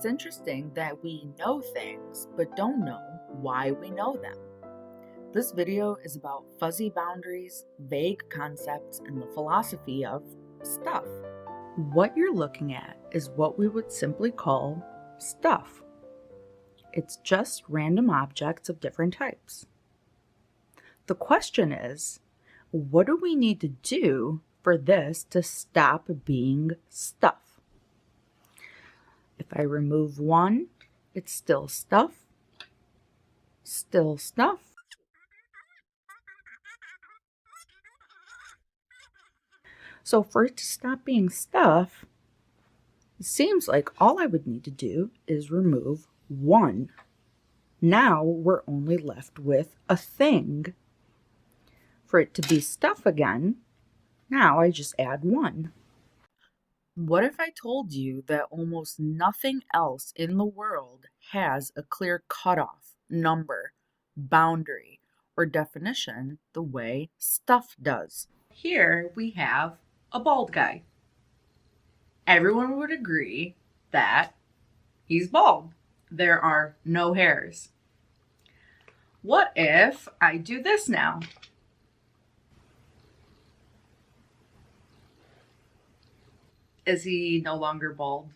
It's interesting that we know things but don't know why we know them. This video is about fuzzy boundaries, vague concepts, and the philosophy of stuff. What you're looking at is what we would simply call stuff. It's just random objects of different types. The question is, what do we need to do for this to stop being stuff? If I remove one, it's still stuff, still stuff. So for it to stop being stuff, it seems like all I would need to do is remove one. Now we're only left with a thing. For it to be stuff again, now I just add one. What if I told you that almost nothing else in the world has a clear cutoff, number, boundary, or definition the way stuff does? Here we have a bald guy. Everyone would agree that he's bald. There are no hairs. What if I do this now? Is he no longer bald?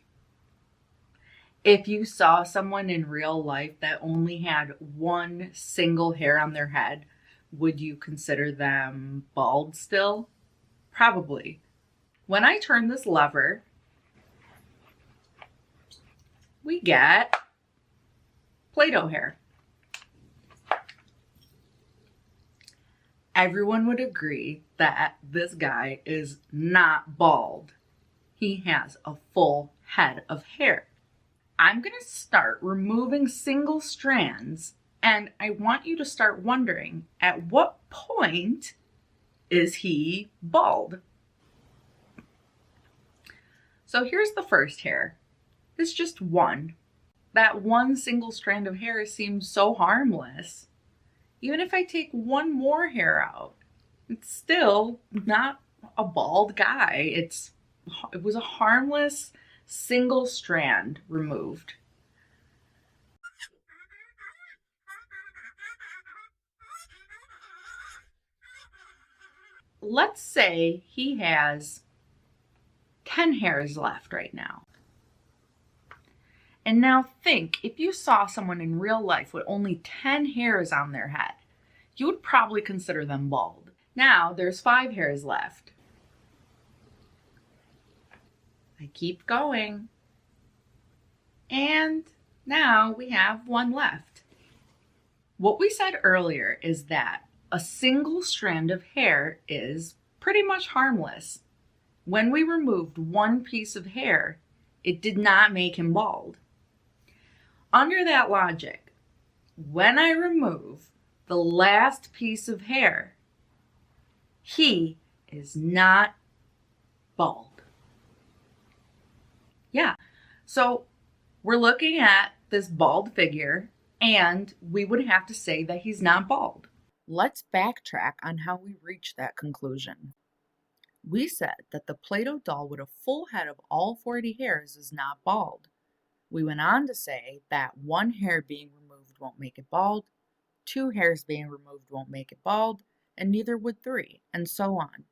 If you saw someone in real life that only had one single hair on their head, would you consider them bald still? Probably. When I turn this lever, we get Play-Doh hair. Everyone would agree that this guy is not bald. He has a full head of hair. I'm going to start removing single strands, and I want you to start wondering, at what point is he bald? So here's the first hair. It's just one. That one single strand of hair seems so harmless. Even if I take one more hair out, it's still not a bald guy. It was a harmless single strand removed. Let's say he has 10 hairs left right now. And now think, if you saw someone in real life with only 10 hairs on their head, you would probably consider them bald. Now there's 5 hairs left. I keep going. And now we have one left. What we said earlier is that a single strand of hair is pretty much harmless. When we removed one piece of hair, it did not make him bald. Under that logic, when I remove the last piece of hair, he is not bald. Yeah, so we're looking at this bald figure, and we would have to say that he's not bald. Let's backtrack on how we reached that conclusion. We said that the Play-Doh doll with a full head of all 40 hairs is not bald. We went on to say that one hair being removed won't make it bald, 2 hairs being removed won't make it bald, and neither would 3, and so on.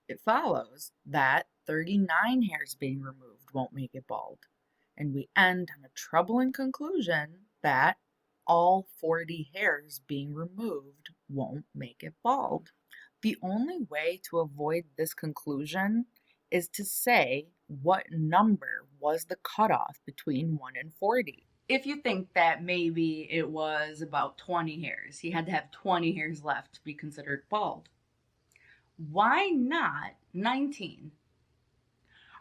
It follows that 39 hairs being removed won't make it bald, and we end on a troubling conclusion that all 40 hairs being removed won't make it bald. The only way to avoid this conclusion is to say what number was the cutoff between 1 and 40. If you think that maybe it was about 20 hairs, he had to have 20 hairs left to be considered bald. Why not 19?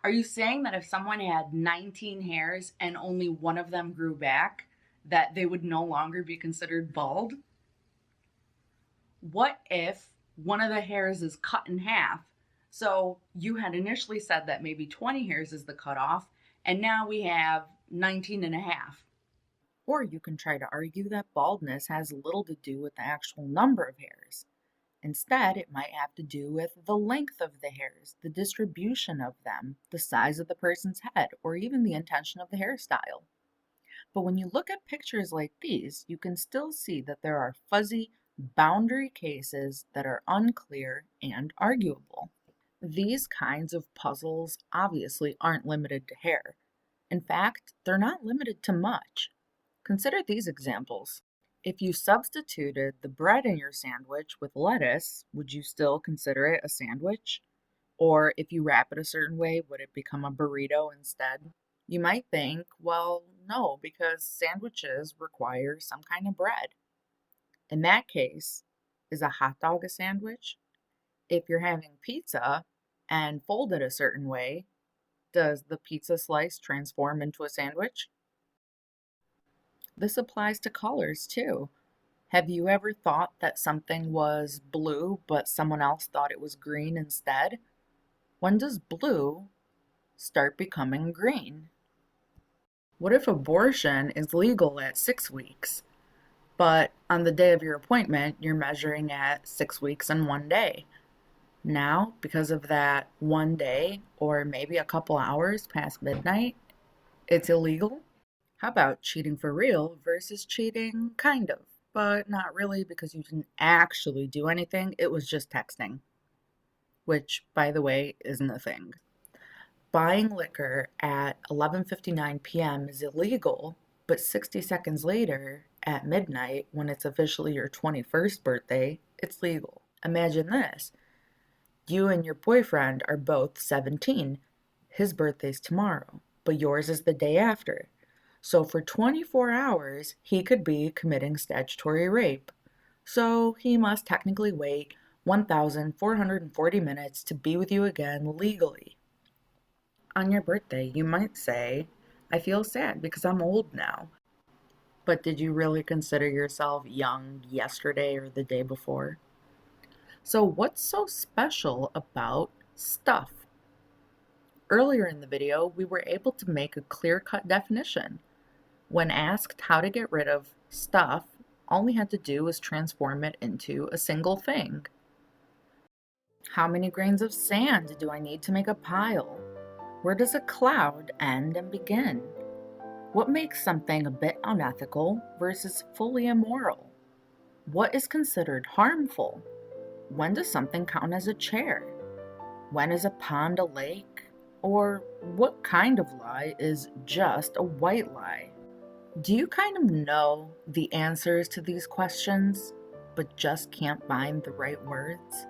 Are you saying that if someone had 19 hairs and only one of them grew back, that they would no longer be considered bald? What if one of the hairs is cut in half? So you had initially said that maybe 20 hairs is the cutoff, and now we have 19 and a half. Or you can try to argue that baldness has little to do with the actual number of hairs. Instead, it might have to do with the length of the hairs, the distribution of them, the size of the person's head, or even the intention of the hairstyle. But when you look at pictures like these, you can still see that there are fuzzy boundary cases that are unclear and arguable. These kinds of puzzles obviously aren't limited to hair. In fact, they're not limited to much. Consider these examples. If you substituted the bread in your sandwich with lettuce, would you still consider it a sandwich? Or if you wrap it a certain way, would it become a burrito instead? You might think, well, no, because sandwiches require some kind of bread. In that case, is a hot dog a sandwich? If you're having pizza and fold it a certain way, does the pizza slice transform into a sandwich? This applies to colors too. Have you ever thought that something was blue, but someone else thought it was green instead? When does blue start becoming green? What if abortion is legal at 6 weeks, but on the day of your appointment, you're measuring at 6 weeks and 1 day? Now, because of that 1 day, or maybe a couple hours past midnight, it's illegal? How about cheating for real versus cheating kind of, but not really because you didn't actually do anything, it was just texting, which, by the way, isn't a thing. Buying liquor at 11:59 p.m. is illegal, but 60 seconds later, at midnight, when it's officially your 21st birthday, it's legal. Imagine this. You and your boyfriend are both 17. His birthday's tomorrow, but yours is the day after. So for 24 hours, he could be committing statutory rape. So he must technically wait 1,440 minutes to be with you again legally. On your birthday, you might say, I feel sad because I'm old now. But did you really consider yourself young yesterday or the day before? So what's so special about stuff? Earlier in the video, we were able to make a clear-cut definition. When asked how to get rid of stuff, all we had to do was transform it into a single thing. How many grains of sand do I need to make a pile? Where does a cloud end and begin? What makes something a bit unethical versus fully immoral? What is considered harmful? When does something count as a chair? When is a pond a lake? Or what kind of lie is just a white lie? Do you kind of know the answers to these questions, but just can't find the right words?